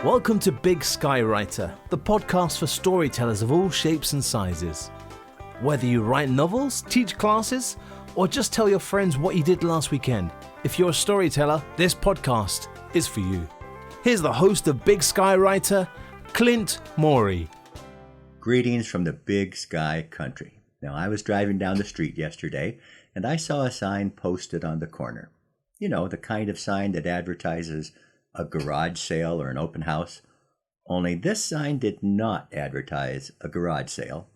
Welcome to Big Skywriter, the podcast for storytellers of all shapes and sizes. Whether you write novels, teach classes, or just tell your friends what you did last weekend, if you're a storyteller, this podcast is for you. Here's the host of Big Skywriter, Clint Morey. Greetings from the Big Sky Country. Now, I was driving down the street yesterday, and I saw a sign posted on the corner. You know, the kind of sign that advertises a garage sale or an open house. Only this sign did not advertise a garage sale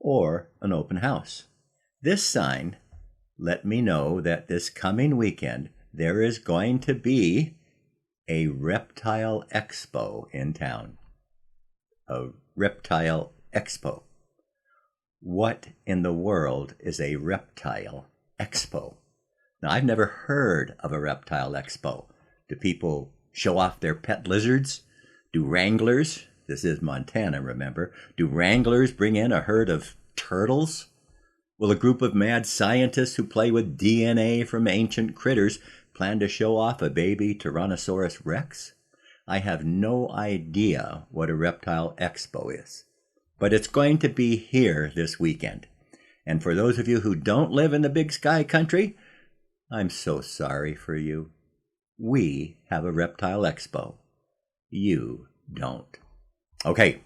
or an open house. This sign let me know that this coming weekend there is going to be a reptile expo in town. A reptile expo. What in the world is a reptile expo? Now, I've never heard of a reptile expo. Do people show off their pet lizards? Do wranglers, this is Montana, remember, do wranglers bring in a herd of turtles? Will a group of mad scientists who play with DNA from ancient critters plan to show off a baby Tyrannosaurus Rex? I have no idea what a reptile expo is, but it's going to be here this weekend. And for those of you who don't live in the Big Sky Country, I'm so sorry for you. We have a reptile expo. You don't. Okay,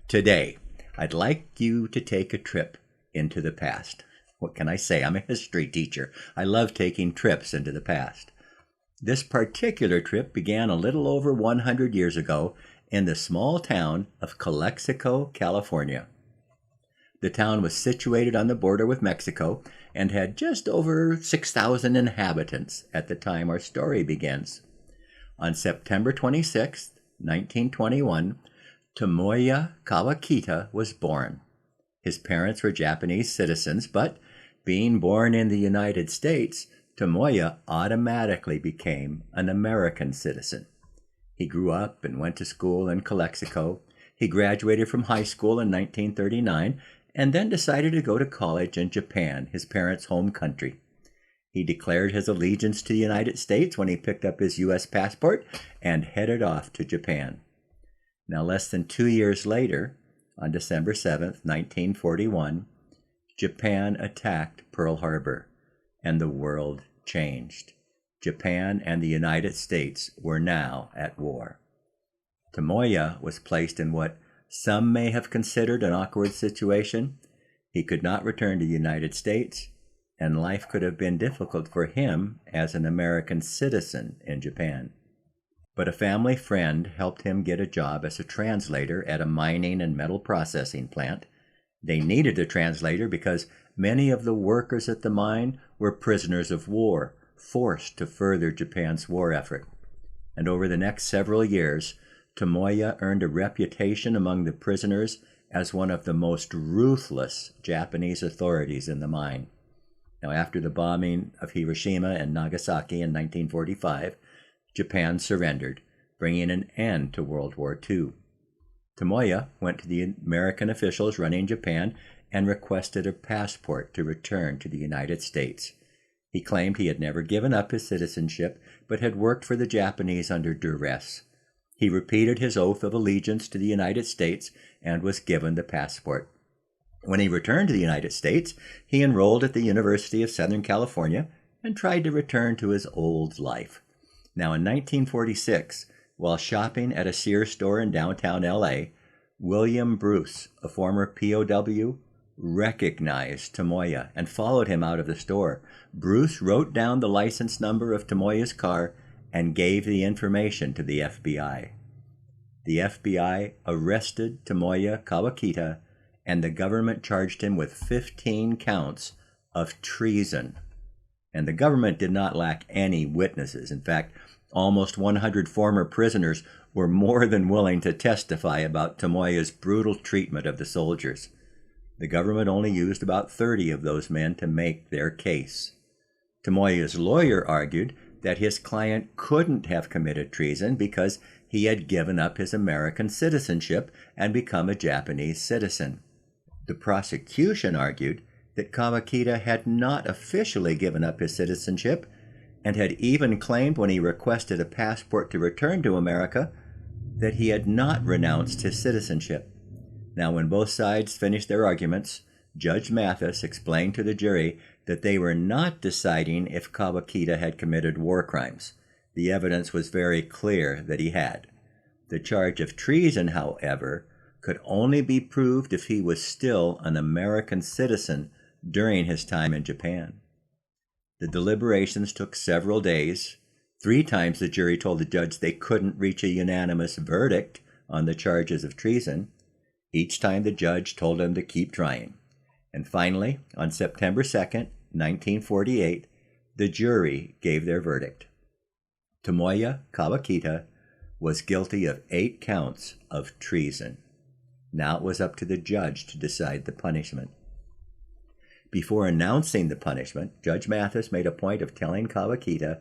today I'd like you to take a trip into the past. What can I say? I'm a history teacher. I love taking trips into the past. This particular trip began a little over 100 years ago in the small town of Calexico, California. The town was situated on the border with Mexico and had just over 6,000 inhabitants at the time our story begins. On September 26, 1921, Tomoyo Kawakita was born. His parents were Japanese citizens, but being born in the United States, Tomoyo automatically became an American citizen. He grew up and went to school in Calexico. He graduated from high school in 1939 and then decided to go to college in Japan, his parents' home country. He declared his allegiance to the United States when he picked up his U.S. passport and headed off to Japan. Now, less than 2 years later, on December 7, 1941, Japan attacked Pearl Harbor, and the world changed. Japan and the United States were now at war. Tomoyo was placed in what some may have considered an awkward situation. He could not return to the United States, and life could have been difficult for him as an American citizen in Japan. But a family friend helped him get a job as a translator at a mining and metal processing plant. They needed a translator because many of the workers at the mine were prisoners of war, forced to further Japan's war effort. And over the next several years, Tomoyo earned a reputation among the prisoners as one of the most ruthless Japanese authorities in the mine. Now, after the bombing of Hiroshima and Nagasaki in 1945, Japan surrendered, bringing an end to World War II. Tomoyo went to the American officials running Japan and requested a passport to return to the United States. He claimed he had never given up his citizenship, but had worked for the Japanese under duress. He repeated his oath of allegiance to the United States and was given the passport. When he returned to the United States, he enrolled at the University of Southern California and tried to return to his old life. Now, in 1946, while shopping at a Sears store in downtown L.A., William Bruce, a former POW, recognized Tomoyo and followed him out of the store. Bruce wrote down the license number of Tomoyo's car and gave the information to the FBI. The FBI arrested Tomoyo Kawakita, and the government charged him with 15 counts of treason. And the government did not lack any witnesses. In fact, almost 100 former prisoners were more than willing to testify about Tomoyo's brutal treatment of the soldiers. The government only used about 30 of those men to make their case. Tomoyo's lawyer argued that his client couldn't have committed treason because he had given up his American citizenship and become a Japanese citizen. The prosecution argued that Kawakita had not officially given up his citizenship and had even claimed when he requested a passport to return to America that he had not renounced his citizenship. Now, when both sides finished their arguments, Judge Mathis explained to the jury that they were not deciding if Kawakita had committed war crimes. The evidence was very clear that he had. The charge of treason, however, could only be proved if he was still an American citizen during his time in Japan. The deliberations took several days. 3 times the jury told the judge they couldn't reach a unanimous verdict on the charges of treason. Each time the judge told them to keep trying. And finally, on September 2nd, 1948, the jury gave their verdict. Tomoyo Kawakita was guilty of 8 counts of treason. Now it was up to the judge to decide the punishment. Before announcing the punishment, Judge Mathis made a point of telling Kawakita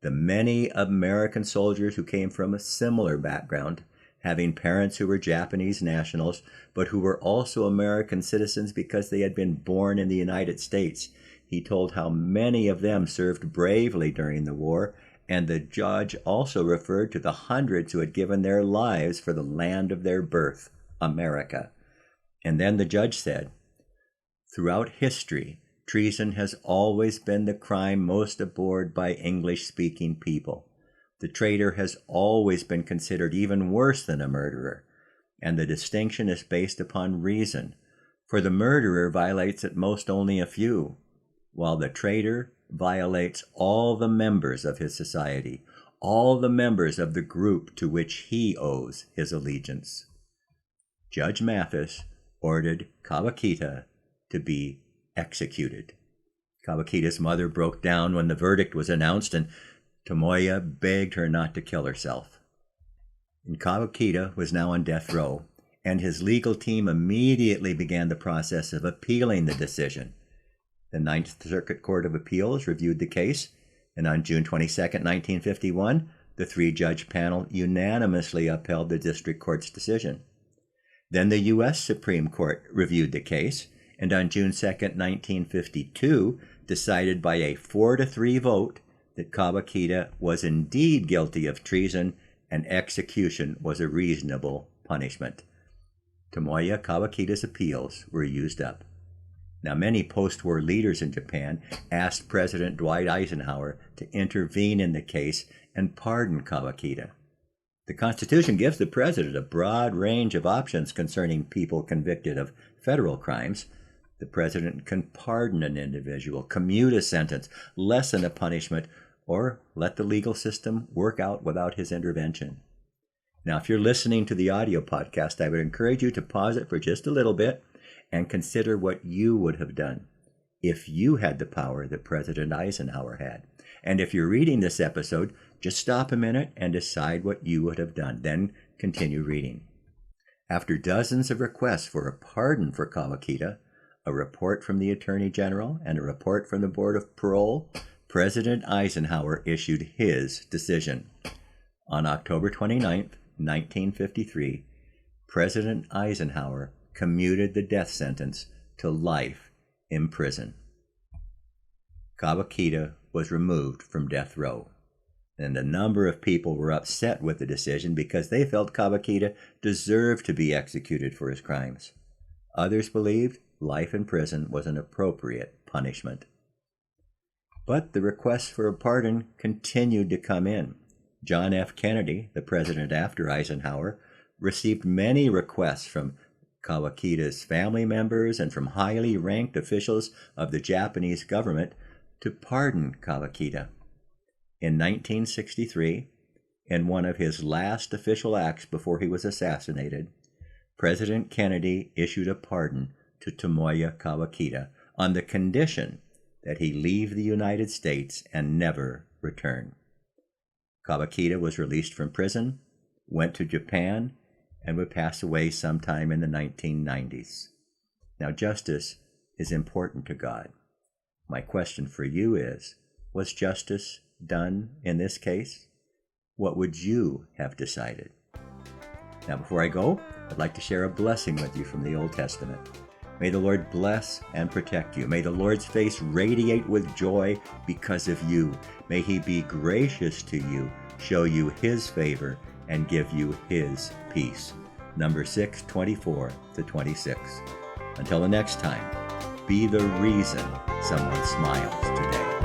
the many American soldiers who came from a similar background, having parents who were Japanese nationals, but who were also American citizens because they had been born in the United States. He told how many of them served bravely during the war, and the judge also referred to the hundreds who had given their lives for the land of their birth, America. And then the judge said, "Throughout history, treason has always been the crime most abhorred by English-speaking people. The traitor has always been considered even worse than a murderer, and the distinction is based upon reason, for the murderer violates at most only a few, while the traitor violates all the members of his society, all the members of the group to which he owes his allegiance." Judge Mathis ordered Kawakita to be executed. Kawakita's mother broke down when the verdict was announced, and Tomoyo begged her not to kill herself. And Kawakita was now on death row, and his legal team immediately began the process of appealing the decision. The Ninth Circuit Court of Appeals reviewed the case, and on June 22, 1951, the 3-judge panel unanimously upheld the district court's decision. Then the U.S. Supreme Court reviewed the case, and on June 2, 1952, decided by a 4-3 vote that Kawakita was indeed guilty of treason and execution was a reasonable punishment. Tomoyo Kawakita's appeals were used up. Now, many post-war leaders in Japan asked President Dwight Eisenhower to intervene in the case and pardon Kawakita. The Constitution gives the president a broad range of options concerning people convicted of federal crimes. The president can pardon an individual, commute a sentence, lessen a punishment, or let the legal system work out without his intervention. Now, if you're listening to the audio podcast, I would encourage you to pause it for just a little bit and consider what you would have done if you had the power that President Eisenhower had. And if you're reading this episode, just stop a minute and decide what you would have done. Then continue reading. After dozens of requests for a pardon for Kawakita, a report from the Attorney General, and a report from the Board of Parole, President Eisenhower issued his decision. On October 29, 1953, President Eisenhower commuted the death sentence to life in prison. Kawakita was removed from death row, and a number of people were upset with the decision because they felt Kawakita deserved to be executed for his crimes. Others believed life in prison was an appropriate punishment. But the requests for a pardon continued to come in. John F. Kennedy, the president after Eisenhower, received many requests from Kawakita's family members and from highly ranked officials of the Japanese government to pardon Kawakita. In 1963, in one of his last official acts before he was assassinated, President Kennedy issued a pardon to Tomoyo Kawakita on the condition that he leave the United States and never return. Kawakita was released from prison, went to Japan, and would pass away sometime in the 1990s. Now, justice is important to God. My question for you is, was justice done in this case? What would you have decided? Now, before I go, I'd like to share a blessing with you from the Old Testament. May the Lord bless and protect you. May the Lord's face radiate with joy because of you. May he be gracious to you, show you his favor, and give you His peace. Number 6:24 to 26. Until the next time, be the reason someone smiles today.